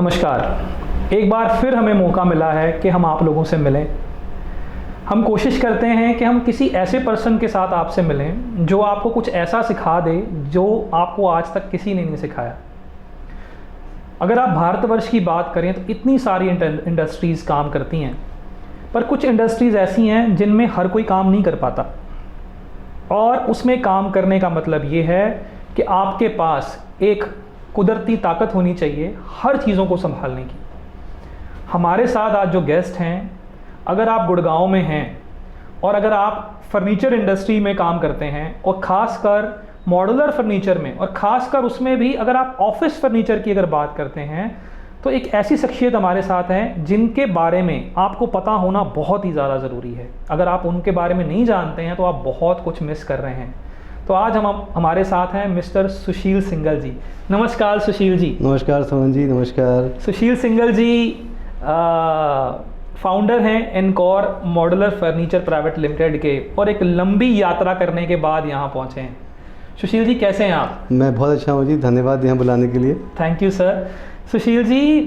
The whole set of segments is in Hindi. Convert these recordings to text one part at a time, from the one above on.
नमस्कार। एक बार फिर हमें मौका मिला है कि हम आप लोगों से मिलें। हम कोशिश करते हैं कि हम किसी ऐसे पर्सन के साथ आपसे मिलें जो आपको कुछ ऐसा सिखा दे जो आपको आज तक किसी ने नहीं सिखाया। अगर आप भारतवर्ष की बात करें तो इतनी सारी इंडस्ट्रीज़ काम करती हैं, पर कुछ इंडस्ट्रीज़ ऐसी हैं जिनमें हर कोई काम नहीं कर पाता। और उसमें काम करने का मतलब ये है कि आपके पास एक कुदरती ताकत होनी चाहिए हर चीज़ों को संभालने की। हमारे साथ आज जो गेस्ट हैं, अगर आप गुड़गांव में हैं और अगर आप फर्नीचर इंडस्ट्री में काम करते हैं और ख़ासकर मॉड्यूलर फर्नीचर में, और ख़ासकर उसमें भी अगर आप ऑफिस फर्नीचर की अगर बात करते हैं, तो एक ऐसी शख्सियत हमारे साथ हैं जिनके बारे में आपको पता होना बहुत ही ज़्यादा ज़रूरी है। अगर आप उनके बारे में नहीं जानते हैं तो आप बहुत कुछ मिस कर रहे हैं। तो आज हमारे साथ हैं मिस्टर सुशील सिंघल जी। नमस्कार सुशील जी। नमस्कार सोहन जी, नमस्कार। सुशील सिंघल जी फाउंडर हैं encore modular furniture private limited के, और एक लंबी यात्रा करने के बाद यहाँ पहुँचे हैं। सुशील जी कैसे हैं आप? मैं बहुत अच्छा हूँ जी, धन्यवाद यहाँ बुलाने के लिए। Thank you sir. Sushil ji,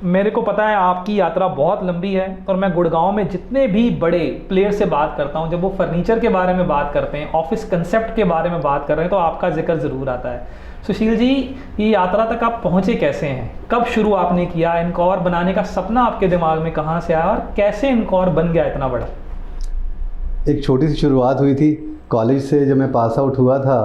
मेरे को पता है आपकी यात्रा बहुत लंबी है, और मैं गुड़गांव में जितने भी बड़े प्लेयर से बात करता हूँ, जब वो फर्नीचर के बारे में बात करते हैं, ऑफिस कंसेप्ट के बारे में बात कर रहे हैं, तो आपका जिक्र ज़रूर आता है। सुशील जी, ये यात्रा तक आप पहुँचे कैसे हैं? कब शुरू आपने किया? एनकॉर बनाने का सपना आपके दिमाग में कहाँ से आया और कैसे एनकॉर बन गया इतना बड़ा? एक छोटी सी शुरुआत हुई थी। कॉलेज से जब मैं पास आउट हुआ था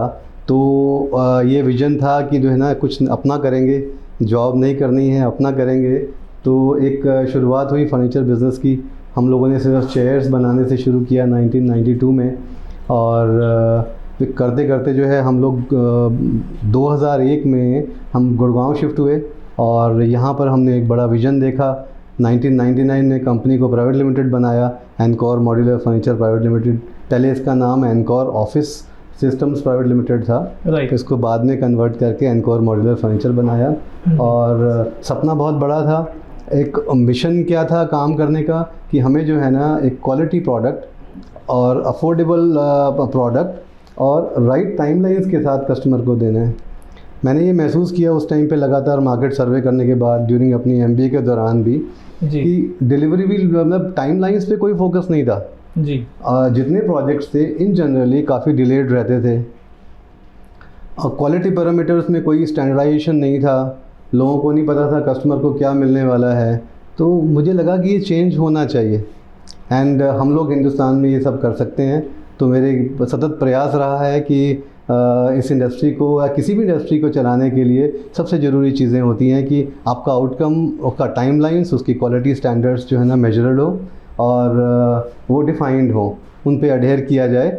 तो ये विज़न था कि जो है ना कुछ अपना करेंगे, जॉब नहीं करनी है, अपना करेंगे। तो एक शुरुआत हुई फर्नीचर बिज़नेस की। हम लोगों ने सिर्फ चेयर्स बनाने से शुरू किया 1992 में, और फिर करते करते जो है हम लोग 2001 में हम गुड़गांव शिफ्ट हुए, और यहाँ पर हमने एक बड़ा विज़न देखा। 1999 में कंपनी को प्राइवेट लिमिटेड बनाया, encore modular furniture private limited. पहले इसका नाम encore office systems private limited था, इसको बाद में कन्वर्ट करके एनकॉर मॉड्यूलर फर्नीचर बनाया। और सपना बहुत बड़ा था। एक मिशन क्या था काम करने का कि हमें जो है ना एक क्वालिटी प्रोडक्ट और अफोर्डेबल प्रोडक्ट और राइट टाइमलाइंस के साथ कस्टमर को देना है। मैंने ये महसूस किया उस टाइम पे लगातार मार्केट सर्वे करने के बाद, ड्यूरिंग अपनी MBA के दौरान भी, कि डिलीवरी भी मतलब टाइमलाइंस पे कोई फोकस नहीं था जी। जितने प्रोजेक्ट्स थे इन जनरली काफ़ी डिलेड रहते थे, और क्वालिटी पैरामीटर्स में कोई स्टैंडर्डाइजेशन नहीं था। लोगों को नहीं पता था कस्टमर को क्या मिलने वाला है। तो मुझे लगा कि ये चेंज होना चाहिए, एंड हम लोग हिंदुस्तान में ये सब कर सकते हैं। तो मेरे सतत प्रयास रहा है कि इस इंडस्ट्री को या किसी भी इंडस्ट्री को चलाने के लिए सबसे ज़रूरी चीज़ें होती हैं कि आपका आउटकम, उसका टाइमलाइंस, उसकी क्वालिटी स्टैंडर्ड्स जो है ना मेजरड हो और वो डिफाइंड हो, उन पे अडेयर किया जाए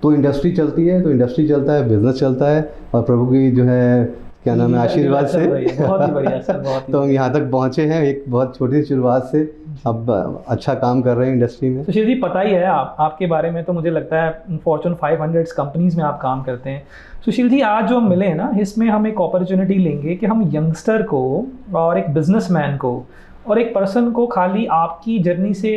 तो इंडस्ट्री चलती है। तो इंडस्ट्री चलता है, बिज़नेस चलता है, और प्रभु की जो है क्या नाम है आशीर्वाद से बहुत ही बढ़िया सर, बहुत ही तो हम यहाँ तक पहुँचे हैं एक बहुत छोटी सी शुरुआत से। अब अच्छा काम कर रहे हैं इंडस्ट्री में। सुशील जी, पता ही है आपके बारे में, तो मुझे लगता है फॉर्चून 500 कंपनीज़ में आप काम करते हैं। सुशील जी, आज जो हम मिले हैं ना, इसमें हम एक अपॉर्चुनिटी लेंगे कि हम यंगस्टर को और एक बिजनेसमैन को और एक पर्सन को खाली आपकी जर्नी से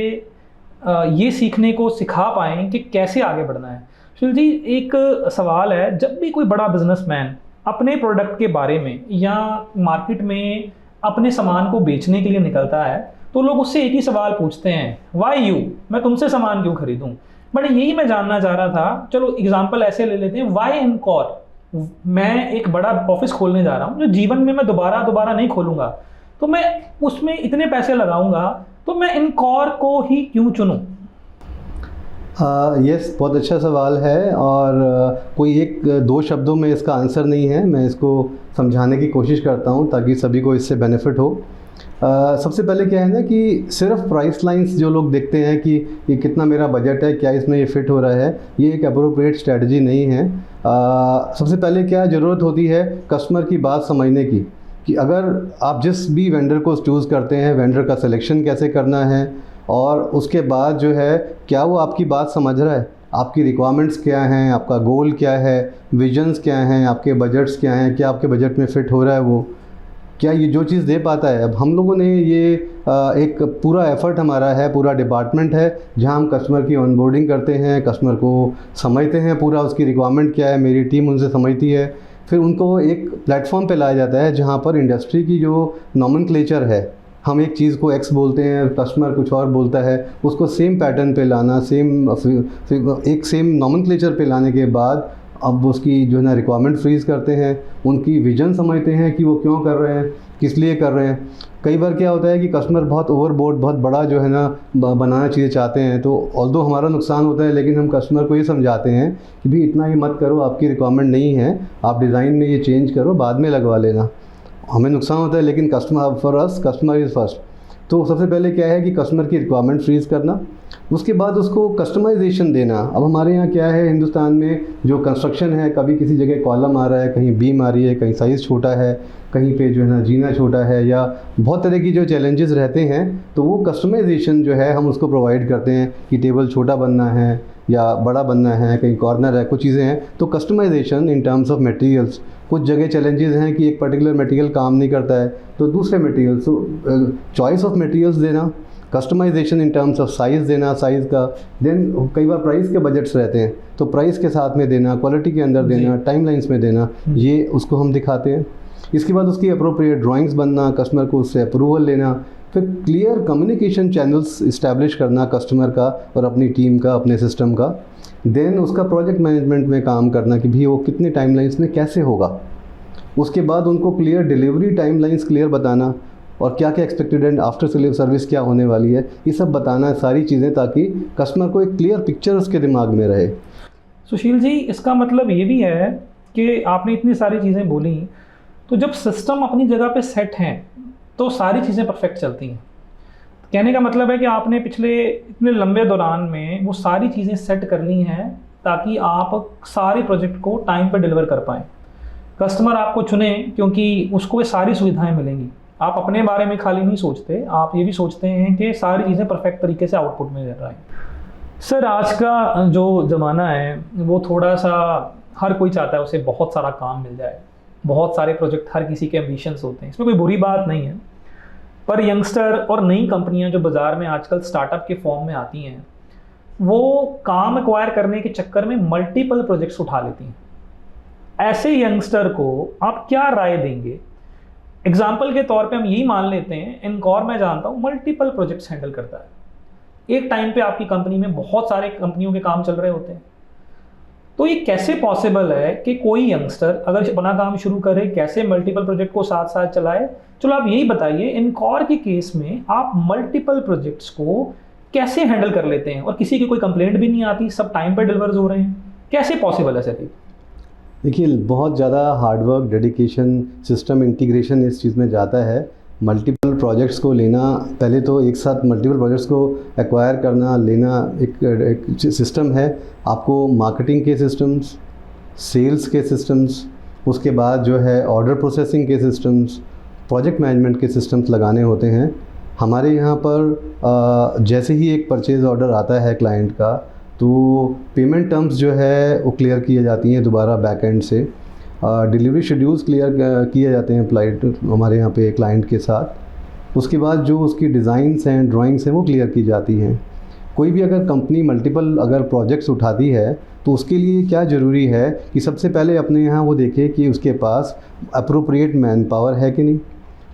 ये सीखने को सिखा पाएँ कि कैसे आगे बढ़ना है। सुशील जी, एक सवाल है, जब भी कोई बड़ा बिजनेसमैन अपने प्रोडक्ट के बारे में या मार्केट में अपने सामान को बेचने के लिए निकलता है, तो लोग उससे एक ही सवाल पूछते हैं, वाई यू, मैं तुमसे सामान क्यों खरीदूं? बट यही मैं जानना चाह रहा था। चलो एग्जांपल ऐसे ले लेते हैं, वाई एनकॉर, मैं एक बड़ा ऑफिस खोलने जा रहा हूँ जो जीवन में मैं दोबारा नहीं खोलूँगा, तो मैं उसमें इतने पैसे लगाऊंगा, तो मैं एनकॉर को ही क्यों चुनूँ? यस, बहुत अच्छा सवाल है, और कोई एक दो शब्दों में इसका आंसर नहीं है। मैं इसको समझाने की कोशिश करता हूँ ताकि सभी को इससे बेनिफिट हो। सबसे पहले क्या है ना कि सिर्फ प्राइस लाइंस जो लोग देखते हैं कि ये कितना मेरा बजट है, क्या इसमें ये फिट हो रहा है, ये एक अप्रोप्रिएट स्ट्रेटजी नहीं है। सबसे पहले क्या ज़रूरत होती है कस्टमर की बात समझने की, कि अगर आप जिस भी वेंडर को चूज़ करते हैं, वेंडर का सिलेक्शन कैसे करना है, और उसके बाद जो है क्या वो आपकी बात समझ रहा है, आपकी रिक्वायरमेंट्स क्या हैं, आपका गोल क्या है, विजन्स क्या हैं, आपके बजट्स क्या हैं, क्या आपके बजट में फ़िट हो रहा है, वो क्या ये जो चीज़ दे पाता है। अब हम लोगों ने ये एक पूरा एफर्ट हमारा है, पूरा डिपार्टमेंट है जहां हम कस्टमर की ऑनबोर्डिंग करते हैं, कस्टमर को समझते हैं पूरा उसकी रिक्वायरमेंट क्या है, मेरी टीम उनसे समझती है। फिर उनको एक प्लेटफॉर्म पे लाया जाता है जहाँ पर इंडस्ट्री की जो नॉमेनक्लेचर है, हम एक चीज़ को एक्स बोलते हैं, कस्टमर कुछ और बोलता है, उसको सेम पैटर्न पे लाना, एक सेम नॉमेनक्लेचर पे लाने के बाद अब उसकी जो है ना रिक्वायरमेंट फ्रीज़ करते हैं, उनकी विजन समझते हैं कि वो क्यों कर रहे हैं, किस लिए कर रहे हैं। कई बार क्या होता है कि कस्टमर बहुत ओवरबोर्ड, बहुत बड़ा जो है ना बनाना चीज़ें चाहते हैं, तो ऑल्दो हमारा नुकसान होता है, लेकिन हम कस्टमर को ये समझाते हैं कि भाई इतना ही मत करो, आपकी रिक्वायरमेंट नहीं है, आप डिज़ाइन में ये चेंज करो, बाद में लगवा लेना। हमें नुकसान होता है, लेकिन customer for us customer is first. तो सबसे पहले क्या है कि कस्टमर की रिक्वायरमेंट फ्रीज़ करना, उसके बाद उसको कस्टमाइजेशन देना। अब हमारे यहाँ क्या है, हिंदुस्तान में जो कंस्ट्रक्शन है, कभी किसी जगह कॉलम आ रहा है, कहीं बीम आ रही है, कहीं साइज़ छोटा है, कहीं पे जो है ना जीना छोटा है, या बहुत तरह की जो चैलेंजेस रहते हैं, तो वो कस्टमाइजेशन जो है हम उसको प्रोवाइड करते हैं कि टेबल छोटा बनना है या बड़ा बनना है, कहीं कॉर्नर है, कुछ चीज़ें हैं, तो customization in terms of materials. कुछ जगह चैलेंजेस हैं कि एक पर्टिकुलर मटेरियल काम नहीं करता है, तो दूसरे material, so choice of materials देना, customization in terms of size देना, साइज़ का, देन कई बार प्राइस के बजट्स रहते हैं, तो प्राइस के साथ में देना, क्वालिटी के अंदर देना, टाइमलाइंस में देना, ये उसको हम दिखाते हैं। इसके बाद उसकी अप्रोप्रिएट ड्राइंग्स बनना, कस्टमर को उससे अप्रूवल लेना, फिर क्लियर कम्युनिकेशन चैनल्स इस्टेब्लिश करना कस्टमर का और अपनी टीम का, अपने सिस्टम का। देन उसका प्रोजेक्ट मैनेजमेंट में काम करना कि भी वो कितने टाइमलाइंस में कैसे होगा। उसके बाद उनको क्लियर डिलीवरी टाइमलाइंस क्लियर बताना, और क्या क्या एक्सपेक्टेड एंड आफ्टर सर्विस क्या होने वाली है, ये सब बताना, सारी चीज़ें, ताकि कस्टमर को एक क्लियर पिक्चर उसके दिमाग में रहे। सुशील जी, इसका मतलब ये भी है कि आपने इतनी सारी चीज़ें बोली, तो जब सिस्टम अपनी जगह पे सेट हैं तो सारी चीज़ें परफेक्ट चलती हैं। कहने का मतलब है कि आपने पिछले इतने लंबे दौरान में वो सारी चीज़ें सेट कर ली हैं ताकि आप सारे प्रोजेक्ट को टाइम पर डिलीवर कर पाएँ। कस्टमर आपको चुने क्योंकि उसको ये सारी सुविधाएं मिलेंगी। आप अपने बारे में खाली नहीं सोचते, आप ये भी सोचते हैं कि सारी चीज़ें परफेक्ट तरीके से आउटपुट में कर रहा है। सर, आज का जो ज़माना है वो थोड़ा सा, हर कोई चाहता है उसे बहुत सारा काम मिल जाए, बहुत सारे प्रोजेक्ट, हर किसी के एम्बिशंस होते हैं, इसमें कोई बुरी बात नहीं है। पर यंगस्टर और नई कंपनियां जो बाज़ार में आजकल स्टार्टअप के फॉर्म में आती हैं, वो काम एक्वायर करने के चक्कर में मल्टीपल प्रोजेक्ट्स उठा लेती हैं। ऐसे यंगस्टर को आप क्या राय देंगे? एग्जाम्पल के तौर पे हम यही मान लेते हैं, इनकॉर मैं जानता हूँ मल्टीपल प्रोजेक्ट्स हैंडल करता है, एक टाइम पे आपकी कंपनी में बहुत सारे कंपनियों के काम चल रहे होते हैं, तो ये कैसे पॉसिबल है कि कोई यंगस्टर अगर अपना काम शुरू करे, कैसे मल्टीपल प्रोजेक्ट को साथ साथ चलाए? चलो आप यही बताइए, इनकॉर के केस में आप मल्टीपल प्रोजेक्ट्स को कैसे हैंडल कर लेते हैं और किसी की कोई कंप्लेंट भी नहीं आती, सब टाइम पर डिलीवर हो रहे हैं, कैसे पॉसिबल है सर? देखिए, बहुत ज़्यादा हार्डवर्क, डेडिकेशन, सिस्टम इंटीग्रेशन इस चीज़ में जाता है। मल्टीपल प्रोजेक्ट्स को लेना, पहले तो एक साथ मल्टीपल प्रोजेक्ट्स को एक्वायर करना, लेना एक सिस्टम है। आपको मार्केटिंग के सिस्टम्स, सेल्स के सिस्टम्स, उसके बाद जो है ऑर्डर प्रोसेसिंग के सिस्टम्स, प्रोजेक्ट मैनेजमेंट के सिस्टम्स लगाने होते हैं। हमारे यहाँ पर जैसे ही एक परचेज़ ऑर्डर आता है क्लाइंट का, तो पेमेंट टर्म्स जो है वो क्लियर की जाती हैं दोबारा बैक एंड से, डिलीवरी शेड्यूल्स क्लियर किए जाते हैं हमारे यहाँ पे क्लाइंट के साथ। उसके बाद जो उसकी डिज़ाइंस हैं, ड्राइंग्स हैं, वो क्लियर की जाती हैं। कोई भी अगर कंपनी मल्टीपल अगर प्रोजेक्ट्स उठाती है, तो उसके लिए क्या ज़रूरी है कि सबसे पहले अपने यहाँ वो देखे कि उसके पास अप्रोप्रिएट मैन पावर है कि नहीं,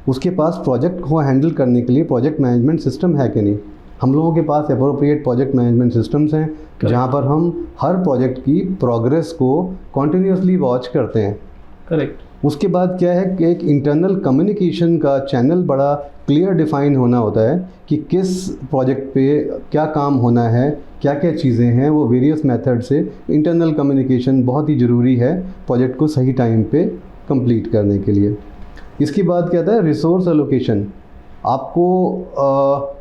उसके पास प्रोजेक्ट को हैंडल करने के लिए प्रोजेक्ट मैनेजमेंट सिस्टम है कि नहीं। हम लोगों के पास अप्रोप्रिएट प्रोजेक्ट मैनेजमेंट सिस्टम्स हैं, जहाँ पर हम हर प्रोजेक्ट की प्रोग्रेस को कॉन्टिन्यूसली वॉच करते हैं। करेक्ट। उसके बाद क्या है कि एक इंटरनल कम्युनिकेशन का चैनल बड़ा क्लियर डिफाइन होना होता है कि किस प्रोजेक्ट पे क्या काम होना है, क्या क्या चीज़ें हैं, वो वेरियस मेथड से इंटरनल कम्युनिकेशन बहुत ही ज़रूरी है प्रोजेक्ट को सही टाइम पे कंप्लीट करने के लिए। इसके बाद क्या था, रिसोर्स एलोकेशन। आपको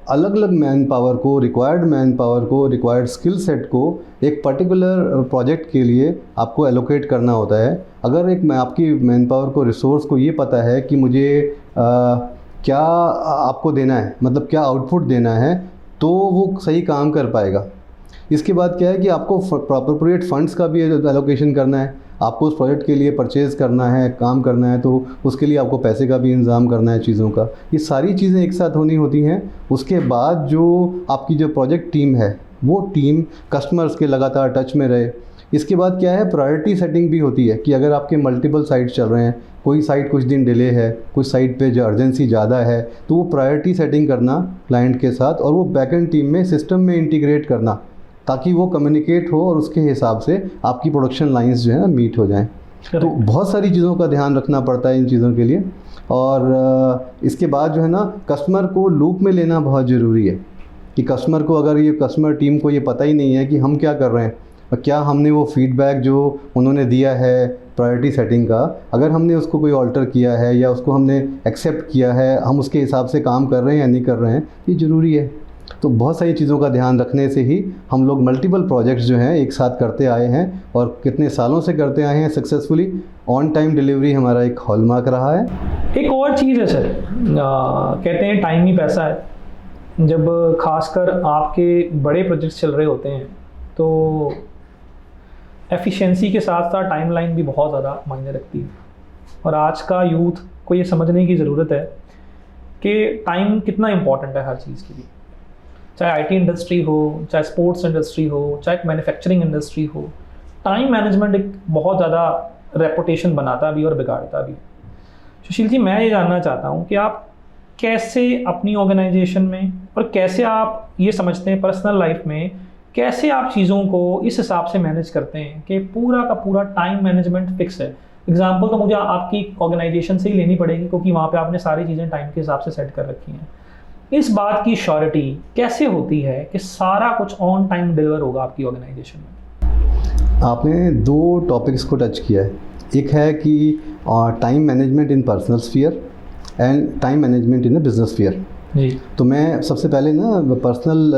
अलग अलग मैन पावर को, रिक्वायर्ड मैन पावर को, रिक्वायर्ड स्किल सेट को एक पर्टिकुलर प्रोजेक्ट के लिए आपको एलोकेट करना होता है। अगर आपकी मैन पावर को, रिसोर्स को ये पता है कि मुझे क्या आपको देना है, मतलब क्या आउटपुट देना है, तो वो सही काम कर पाएगा। इसके बाद क्या है कि आपको अप्रोप्रिएट फंड्स का भी एलोकेशन करना है। आपको उस प्रोजेक्ट के लिए परचेज़ करना है, काम करना है, तो उसके लिए आपको पैसे का भी इंतज़ाम करना है, चीज़ों का। ये सारी चीज़ें एक साथ होनी होती हैं। उसके बाद जो आपकी जो प्रोजेक्ट टीम है, वो टीम कस्टमर्स के लगातार टच में रहे, इसके बाद क्या है, प्रायोरिटी सेटिंग भी होती है कि अगर आपके मल्टीपल साइट चल रहे हैं, कोई साइट कुछ दिन डिले है, कुछ साइट पे जो अर्जेंसी ज़्यादा है, तो वो प्रायोरिटी सेटिंग करना क्लाइंट के साथ और वो बैकएंड टीम में सिस्टम में इंटीग्रेट करना, ताकि वो कम्युनिकेट हो और उसके हिसाब से आपकी प्रोडक्शन लाइंस जो है ना मीट हो जाएं। तो बहुत सारी चीज़ों का ध्यान रखना पड़ता है इन चीज़ों के लिए। और इसके बाद जो है ना, कस्टमर को लूप में लेना बहुत ज़रूरी है कि कस्टमर को, अगर ये कस्टमर टीम को ये पता ही नहीं है कि हम क्या कर रहे हैं और क्या हमने वो फीडबैक जो उन्होंने दिया है प्रायोरिटी सेटिंग का, अगर हमने उसको कोई ऑल्टर किया है या उसको हमने एक्सेप्ट किया है, हम उसके हिसाब से काम कर रहे हैं या नहीं कर रहे हैं, ये ज़रूरी है। तो बहुत सारी चीज़ों का ध्यान रखने से ही हम लोग मल्टीपल प्रोजेक्ट्स जो हैं एक साथ करते आए हैं और कितने सालों से करते आए हैं सक्सेसफुली। ऑन टाइम डिलीवरी हमारा एक हॉलमार्क रहा है। एक और चीज़ है सर, कहते हैं टाइम ही पैसा है। जब खासकर आपके बड़े प्रोजेक्ट्स चल रहे होते हैं तो एफिशिएंसी के साथ साथ टाइमलाइन भी बहुत ज़्यादा मायने रखती है। और आज का यूथ को ये समझने की ज़रूरत है कि टाइम कितना इम्पॉर्टेंट है हर चीज़ के लिए, चाहे आईटी इंडस्ट्री हो, चाहे स्पोर्ट्स इंडस्ट्री हो, चाहे मैन्युफैक्चरिंग इंडस्ट्री हो। टाइम मैनेजमेंट एक बहुत ज़्यादा रेपुटेशन बनाता भी और बिगाड़ता भी। सुशील जी, मैं ये जानना चाहता हूँ कि आप कैसे अपनी ऑर्गेनाइजेशन में और कैसे आप ये समझते हैं पर्सनल लाइफ में, कैसे आप चीज़ों को इस हिसाब से मैनेज करते हैं कि पूरा का पूरा टाइम मैनेजमेंट फिक्स है। एग्जाम्पल तो मुझे आपकी ऑर्गेनाइजेशन से ही लेनी पड़ेगी क्योंकि वहाँ पे आपने सारी चीज़ें टाइम के हिसाब से सेट कर रखी हैं। इस बात की श्योरिटी कैसे होती है कि सारा कुछ ऑन टाइम डिलीवर होगा आपकी ऑर्गेनाइजेशन में? आपने दो टॉपिक्स को टच किया है। एक है कि time management in personal sphere and time management in the business sphere. जी। तो मैं सबसे पहले ना पर्सनल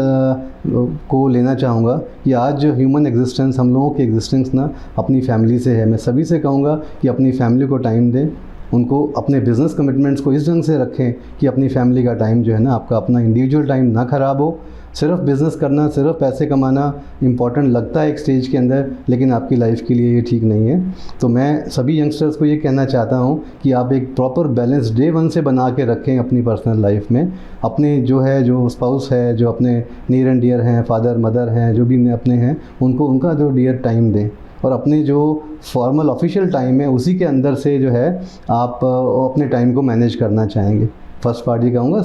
को लेना चाहूँगा कि आज जो ह्यूमन एग्जिस्टेंस, हम लोगों की एग्जिस्टेंस ना अपनी फैमिली से है। मैं सभी से कहूँगा कि अपनी फैमिली को टाइम दें, उनको अपने बिज़नेस कमिटमेंट्स को इस ढंग से रखें कि अपनी फैमिली का टाइम जो है ना, आपका अपना इंडिविजुअल टाइम ना ख़राब हो। सिर्फ बिज़नेस करना, सिर्फ पैसे कमाना इम्पॉर्टेंट लगता है एक स्टेज के अंदर, लेकिन आपकी लाइफ के लिए ये ठीक नहीं है। तो मैं सभी यंगस्टर्स को ये कहना चाहता हूँ कि आप एक प्रॉपर बैलेंस डे वन से बना के रखें अपनी पर्सनल लाइफ में। अपने जो स्पाउस है, जो अपने नियर एंड डियर हैं, फादर मदर हैं, जो भी अपने हैं, उनको उनका जो डियर टाइम दें और अपने जो फॉर्मल ऑफिशियल टाइम है उसी के अंदर से जो है आप अपने टाइम को मैनेज करना चाहेंगे। फर्स्ट पार्ट ये कहूँगा।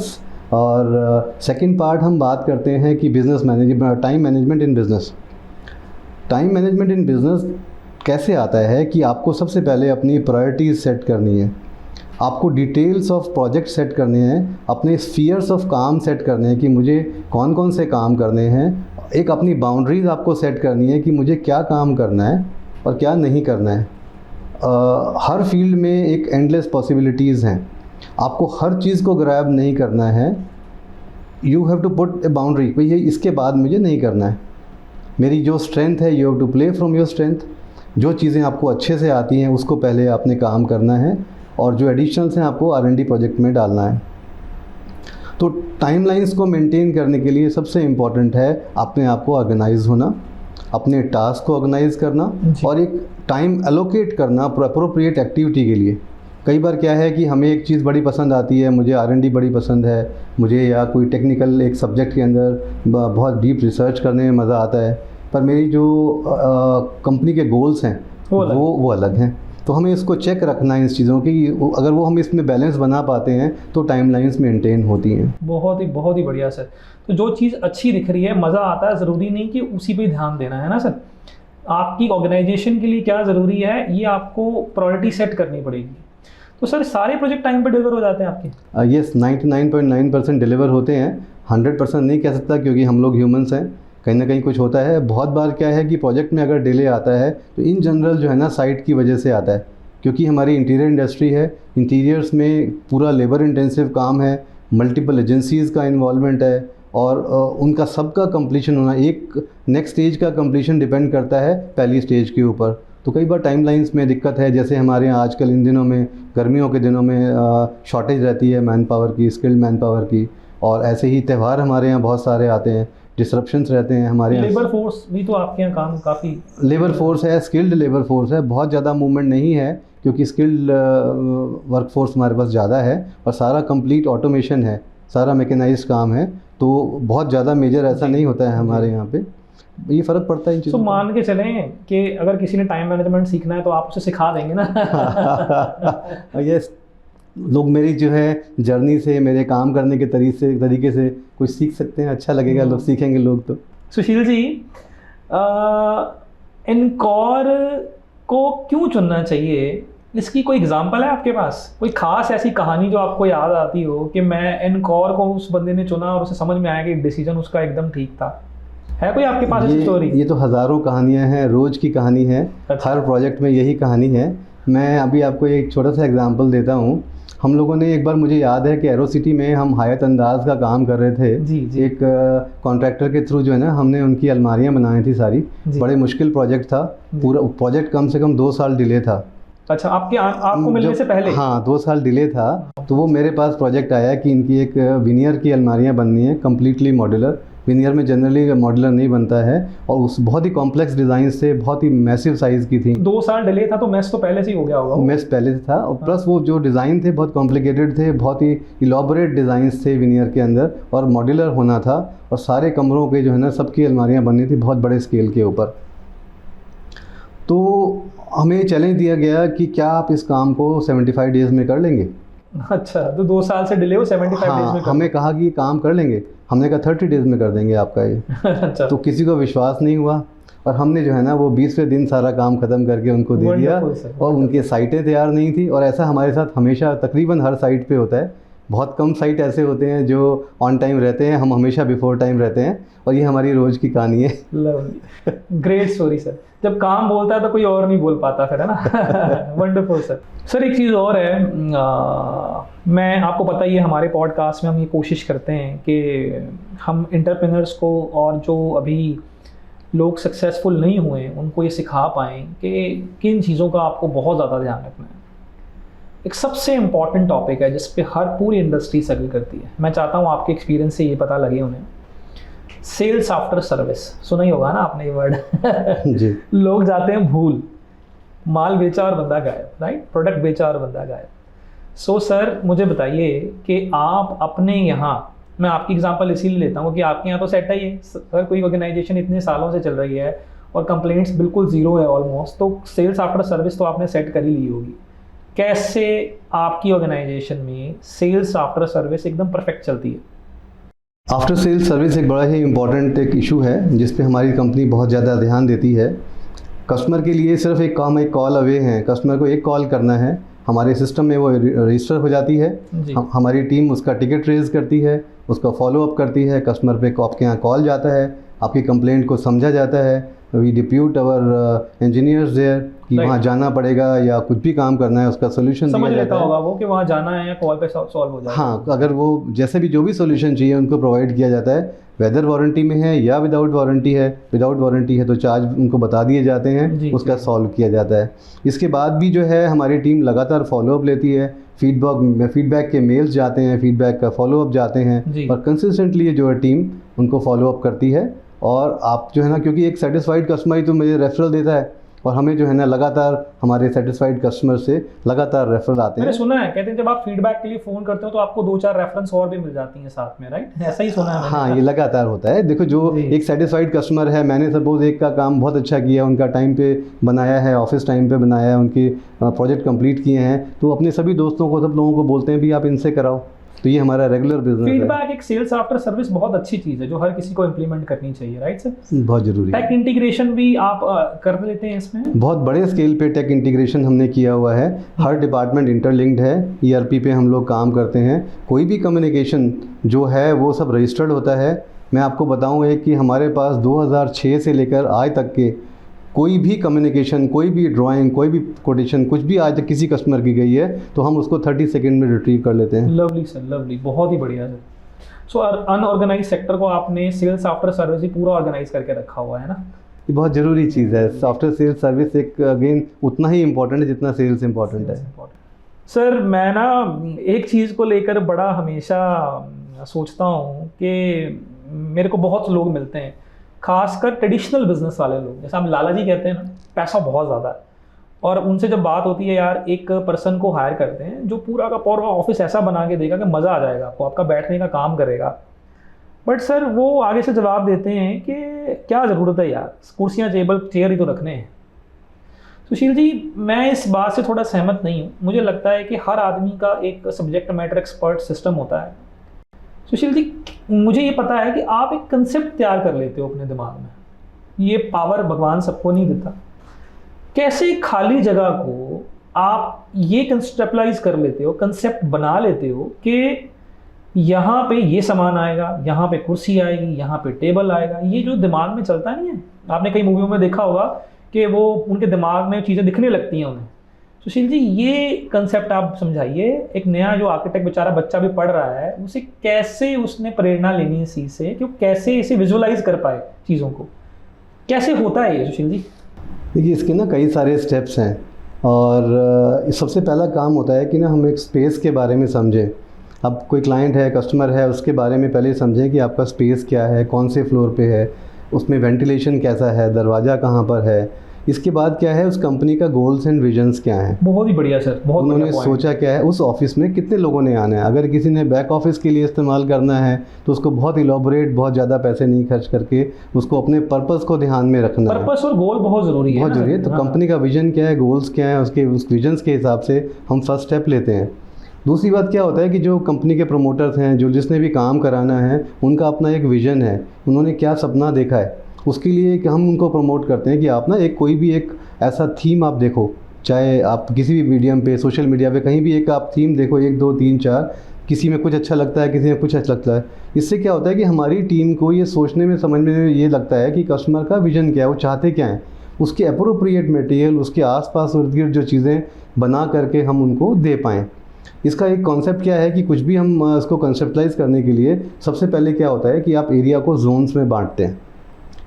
और सेकंड पार्ट हम बात करते हैं कि बिज़नेस मैनेजमेंट, टाइम मैनेजमेंट इन बिज़नेस। टाइम मैनेजमेंट इन बिज़नेस कैसे आता है कि आपको सबसे पहले अपनी प्रायोरिटीज़ सेट करनी है, आपको डिटेल्स ऑफ प्रोजेक्ट सेट करने हैं, अपने स्फीयर्स ऑफ काम सेट करने हैं कि मुझे कौन कौन से काम करने हैं। एक अपनी बाउंड्रीज़ आपको सेट करनी है कि मुझे क्या काम करना है और क्या नहीं करना है। हर फील्ड में एक एंडलेस पॉसिबिलिटीज़ हैं, आपको हर चीज़ को ग्रैब नहीं करना है। You have to put a boundary, भाई ये इसके बाद मुझे नहीं करना है। मेरी जो स्ट्रेंथ है, you have to play from your strength. जो चीज़ें आपको अच्छे से आती हैं उसको पहले आपने काम करना है और जो एडिशनल्स हैं आपको R&D प्रोजेक्ट में डालना है। तो टाइमलाइंस को मेंटेन करने के लिए सबसे इम्पॉर्टेंट है अपने आप को ऑर्गेनाइज होना, अपने टास्क को ऑर्गेनाइज करना और एक टाइम एलोकेट करना अप्रोप्रिएट एक्टिविटी के लिए। कई बार क्या है कि हमें एक चीज़ बड़ी पसंद आती है, मुझे R&D बड़ी पसंद है, मुझे या कोई टेक्निकल एक सब्जेक्ट के अंदर बहुत डीप रिसर्च करने में मज़ा आता है, पर मेरी जो कंपनी के गोल्स हैं वो अलग हैं। तो हमें इसको चेक रखना है इस चीज़ों की, अगर वो हम इसमें बैलेंस बना पाते हैं तो टाइमलाइंस मेंटेन होती हैं। बहुत ही बढ़िया सर। तो जो चीज़ अच्छी दिख रही है, मज़ा आता है, ज़रूरी नहीं कि उसी पे ध्यान देना है ना सर। आपकी ऑर्गेनाइजेशन के लिए क्या ज़रूरी है ये आपको प्रायोरिटी सेट करनी पड़ेगी। तो सर सारे प्रोजेक्ट टाइम पे डिलीवर हो जाते हैं आपके? यस, 99.9% डिलीवर होते हैं। 100% नहीं कह सकता क्योंकि हम लोग ह्यूमंस हैं, कहीं ना कहीं कुछ होता है। बहुत बार क्या है कि प्रोजेक्ट में अगर डिले आता है तो इन जनरल जो है ना साइट की वजह से आता है, क्योंकि हमारी इंटीरियर इंडस्ट्री है। इंटीरियर्स में पूरा लेबर इंटेंसिव काम है, मल्टीपल एजेंसीज़ का इन्वॉल्वमेंट है और उनका सबका कंप्लीशन होना, एक नेक्स्ट स्टेज का कंप्लीशन डिपेंड करता है पहली स्टेज के ऊपर। तो कई बार टाइमलाइंस में दिक्कत है, जैसे हमारे यहाँ आजकल इन दिनों में, गर्मियों के दिनों में शॉर्टेज रहती है मैन पावर की, स्किल्ड मैन पावर की, और ऐसे ही त्यौहार हमारे यहाँ बहुत सारे आते हैं, डिसरप्शंस रहते हैं हमारे यहाँ। लेबर फोर्स भी तो आपके यहाँ काम काफ़ी, लेबर फोर्स है, स्किल्ड लेबर फोर्स है, बहुत ज़्यादा मूवमेंट नहीं है क्योंकि स्किल्ड वर्क फोर्स हमारे पास ज़्यादा है और सारा कंप्लीट ऑटोमेशन है, सारा मैकेनाइज्ड काम है, तो बहुत ज़्यादा मेजर ऐसा नहीं होता है हमारे यहाँ पे। ये फ़र्क पड़ता है इन तो चीज़ों मान के चलें कि अगर किसी ने टाइम मैनेजमेंट सीखना है तो आप उसे सिखा देंगे ना। का। ये लोग मेरी जो है जर्नी से, मेरे काम करने के तरीके से कुछ सीख सकते हैं, अच्छा लगेगा, लोग सीखेंगे लोग तो। सुशील जी, एनकॉर को क्यों चुनना चाहिए? इसकी कोई एग्जांपल है आपके पास? कोई खास ऐसी कहानी जो आपको याद आती हो कि मैं एनकॉर को उस बंदे ने चुना और उसे समझ में आया कि डिसीजन उसका एकदम ठीक था? है कोई आपके पास ऐसी स्टोरी? ये तो हज़ारों कहानियाँ हैं, रोज़ की कहानी है। अच्छा। हर प्रोजेक्ट में यही कहानी है। मैं अभी आपको एक छोटा सा एग्जांपल देता हूँ। हम लोगों ने एक बार, मुझे याद है कि एरोसिटी में हम हायत अंदाज़ का काम कर रहे थे। जी जी। एक कॉन्ट्रैक्टर के थ्रू जो है ना, हमने उनकी अलमारियाँ बनाई थी सारी। बड़े मुश्किल प्रोजेक्ट था, पूरा प्रोजेक्ट कम से कम 2 साल डिले था। अच्छा, आपको मिलने से पहले? हाँ, 2 साल डिले था। तो वो मेरे पास प्रोजेक्ट आया कि इनकी एक विनियर की अलमारियाँ बननी है, कम्प्लीटली मॉड्यूलर। विनियर में जनरली मॉड्यूलर नहीं बनता है, और उस बहुत ही कॉम्प्लेक्स डिज़ाइन से, बहुत ही मैसिव साइज़ की थी। 2 साल डिले था तो मेस तो पहले से ही हो गया होगा? मेस पहले से था, और प्लस वो जो डिज़ाइन थे बहुत कॉम्प्लिकेटेड थे, बहुत ही इलॉबरेट डिज़ाइंस थे विनियर के अंदर, और मॉड्यूलर होना था, और सारे कमरों के जो है ना सबकी अलमारियाँ बननी थी बहुत बड़े स्केल के ऊपर। तो हमें चैलेंज दिया गया कि क्या आप इस काम को 75 डेज़ में कर लेंगे? अच्छा, तो 2 साल से डिले हो 75 डेज में कर? हमें कहा कि काम कर लेंगे। हमने कहा 30 डेज़ में कर देंगे आपका ये। अच्छा। तो किसी को विश्वास नहीं हुआ, और हमने जो है ना वो 20वें दिन सारा काम ख़त्म करके उनको दे दिया। और उनकी साइटें तैयार नहीं थी, और ऐसा हमारे साथ हमेशा तकरीबन हर साइट पे होता है। बहुत कम साइट ऐसे होते हैं जो ऑन टाइम रहते हैं, हम हमेशा बिफोर टाइम रहते हैं, और ये हमारी रोज़ की कहानी है। Lovely, great story sir. जब काम बोलता है तो कोई और नहीं बोल पाता फिर, है ना? Wonderful sir. सर एक चीज़ और है, मैं आपको पता ही है हमारे पॉडकास्ट में हम ये कोशिश करते हैं कि हम एंटरप्रेन्योर्स को और जो अभी लोग सक्सेसफुल नहीं हुए उनको ये सिखा पाएँ कि किन चीज़ों का आपको बहुत ज़्यादा ध्यान रखना है। एक सबसे इम्पॉर्टेंट टॉपिक है जिस पे हर पूरी इंडस्ट्री स्ट्रगल करती है। मैं चाहता हूँ आपके एक्सपीरियंस से ये पता लगे उन्हें, सेल्स आफ्टर सर्विस। सुना ही होगा ना आपने ये वर्ड? जी। लोग जाते हैं भूल, माल बेचा और बंदा गायब, राइट? प्रोडक्ट बेचा और बंदा गायब। सो सर मुझे बताइए कि आप अपने यहाँ, मैं आपकी एग्जांपल इसीलिए लेता हूँ कि आपके यहाँ तो सेट है ये, अगर कोई ऑर्गेनाइजेशन इतने सालों से चल रही है और कंप्लेंट्स बिल्कुल ज़ीरो है ऑलमोस्ट, तो सेल्स आफ्टर सर्विस तो आपने सेट कर ही ली होगी। कैसे आपकी ऑर्गेनाइजेशन में सेल्स आफ्टर सर्विस एकदम परफेक्ट चलती है? आफ्टर सेल्स सर्विस एक बड़ा ही इम्पॉर्टेंट एक इशू है जिस पे हमारी कंपनी बहुत ज़्यादा ध्यान देती है। कस्टमर के लिए सिर्फ एक कॉल अवे है, कस्टमर को एक कॉल करना है, हमारे सिस्टम में वो रजिस्टर हो जाती है। हमारी टीम उसका टिकट रेज करती है, उसका फॉलोअप करती है, कस्टमर पे आपके यहाँ कॉल जाता है, आपकी कंप्लेंट को समझा जाता है। We depute our engineers there कि वहाँ जाना पड़ेगा या कुछ भी काम करना है उसका सोल्यूशन दिया जाता है। होगा वो कि वहाँ जाना है या कॉल पे सॉल्व हो जाएगा। हाँ, अगर वो जैसे भी जो भी सोल्यूशन चाहिए उनको प्रोवाइड किया जाता है, वेदर वारंटी में है या विदाउट वारंटी है। विदाउट वारंटी है तो चार्ज उनको बता दिए जाते हैं, उसका सॉल्व किया जाता है। इसके बाद भी जो है हमारी टीम लगातार फॉलोअप लेती है, फीडबैक के मेल्स जाते हैं, फीडबैक का फॉलोअप जाते हैं, और कंसिस्टेंटली जो है टीम उनको फॉलोअप करती है। और आप जो है ना, क्योंकि एक सेटिस्फाइड कस्टमर ही तो मुझे रेफरल देता है, और हमें जो है ना लगातार हमारे सेटिस्फाइड कस्टमर से लगातार रेफरल आते हैं। मैंने सुना है, कहते हैं जब आप फीडबैक के लिए फ़ोन करते हो तो आपको 2-4 रेफरेंस और भी मिल जाती हैं साथ में, राइट? ऐसा ही सुना है मैंने। हाँ, ये लगातार होता है। देखो, जो एक सेटिस्फाइड कस्टमर है, मैंने सपोज एक का काम बहुत अच्छा किया, उनका टाइम पे बनाया है, ऑफिस टाइम पे बनाया है, उनके प्रोजेक्ट कंप्लीट किए हैं, तो अपने सभी दोस्तों को, सब लोगों को बोलते हैं भी आप इनसे कराओ। तो ये हमारा रेगुलर बिजनेस है। फीडबैक एक सेल्स आफ्टर सर्विस बहुत अच्छी चीज़ है जो हर किसी को इम्प्लीमेंट करनी चाहिए, राइट सर? बहुत जरूरी है। टेक इंटीग्रेशन भी आप कर लेते हैं इसमें? बहुत बड़े स्केल पे टेक इंटीग्रेशन हमने किया हुआ है। हर डिपार्टमेंट इंटरलिंक्ड है, ईआरपी पे हम लोग काम करते हैं। कोई भी कम्युनिकेशन जो है वो सब रजिस्टर्ड होता है। मैं आपको बताऊं एक कि हमारे पास 2006 से लेकर आज तक के कोई भी कम्युनिकेशन, कोई भी ड्राइंग, कोई भी कोटेशन, कुछ भी आज तक किसी कस्टमर की गई है तो हम उसको 30 सेकंड में रिट्रीव कर लेते हैं। लवली सर, लवली, बहुत ही बढ़िया सर। सो अनऑर्गेनाइज सेक्टर को आपने सेल्स आफ्टर सर्विस ही पूरा ऑर्गेनाइज करके रखा हुआ है ना? ये बहुत ज़रूरी चीज़ है। आफ्टर सेल्स सर्विस एक अगेन उतना ही इम्पोर्टेंट है जितना सेल्स इम्पोर्टेंट है। सर मैं ना एक चीज़ को लेकर बड़ा हमेशा सोचता हूँ कि मेरे को बहुत लोग मिलते हैं, खासकर ट्रेडिशनल बिजनेस वाले लोग, जैसे हम लाला जी कहते हैं ना, पैसा बहुत ज़्यादा है, और उनसे जब बात होती है, यार एक पर्सन को हायर करते हैं जो पूरा का पूरा ऑफिस ऐसा बना के देगा कि मज़ा आ जाएगा आपको, आपका बैठने का काम करेगा, बट सर वो आगे से जवाब देते हैं कि क्या ज़रूरत है यार, कुर्सियाँ टेबल चेयर ही तो रखने हैं। सुशील जी, मैं इस बात से थोड़ा सहमत नहीं हूँ। मुझे लगता है कि हर आदमी का एक सब्जेक्ट मैटर एक्सपर्ट सिस्टम होता है। सुशील जी, मुझे ये पता है कि आप एक कंसेप्ट तैयार कर लेते हो अपने दिमाग में, ये पावर भगवान सबको नहीं देता। कैसे खाली जगह को आप ये कंसेप्टलाइज कर लेते हो, कंसेप्ट बना लेते हो कि यहाँ पे ये सामान आएगा, यहाँ पे कुर्सी आएगी, यहाँ पे टेबल आएगा। ये जो दिमाग में चलता नहीं है, आपने कई मूवियों में देखा होगा कि वो उनके दिमाग में चीज़ें दिखने लगती हैं उन्हें। सुशील जी, ये कंसेप्ट आप समझाइए। एक नया जो आर्किटेक्ट बेचारा बच्चा भी पढ़ रहा है, उसे कैसे उसने प्रेरणा लेनी है इस चीज़ से कि वो कैसे इसे विजुअलाइज कर पाए चीज़ों को, कैसे होता है ये सुशील जी? देखिए, इसके ना कई सारे स्टेप्स हैं और सबसे पहला काम होता है कि ना हम एक स्पेस के बारे में समझें। अब कोई क्लाइंट है, कस्टमर है, उसके बारे में पहले समझें कि आपका स्पेस क्या है, कौन से फ्लोर पे है, उसमें वेंटिलेशन कैसा है, दरवाज़ा कहाँ पर है। इसके बाद क्या है, उस कंपनी का गोल्स एंड विजन्स क्या हैं। बहुत ही बढ़िया सर, बहुत उन्होंने सोचा क्या है, उस ऑफिस में कितने लोगों ने आना है। अगर किसी ने बैक ऑफिस के लिए इस्तेमाल करना है तो उसको बहुत इलॉबोरेट, बहुत ज़्यादा पैसे नहीं खर्च करके उसको अपने पर्पस को ध्यान में रखना है। पर्पस और गोल बहुत ज़रूरी है, बहुत ज़रूरी है। तो कंपनी का विजन क्या है, गोल्स क्या है, उसके उस विजन्स के हिसाब से हम फर्स्ट स्टेप लेते हैं। दूसरी बात क्या होता है कि जो कंपनी के प्रमोटर्स हैं, जो जिसने भी काम कराना है, उनका अपना एक विज़न है, उन्होंने क्या सपना देखा है, उसके लिए कि हम उनको प्रमोट करते हैं कि आप ना एक कोई भी एक ऐसा थीम आप देखो, चाहे आप किसी भी मीडियम पे, सोशल मीडिया पे, कहीं भी एक आप थीम देखो, 1 2 3 4, किसी में कुछ अच्छा लगता है, किसी में कुछ अच्छा लगता है। इससे क्या होता है कि हमारी टीम को ये सोचने में, समझने में ये लगता है कि कस्टमर का विज़न क्या है, वो चाहते क्या हैं, उसके अप्रोप्रिएट मटेरियल, उसके आसपास इर्द गिर्द जो चीज़ें बना करके हम उनको दे पाएँ। इसका एक कॉन्सेप्ट क्या है कि कुछ भी हम इसको कंसेप्टलाइज करने के लिए सबसे पहले क्या होता है कि आप एरिया को जोन्स में बांटते हैं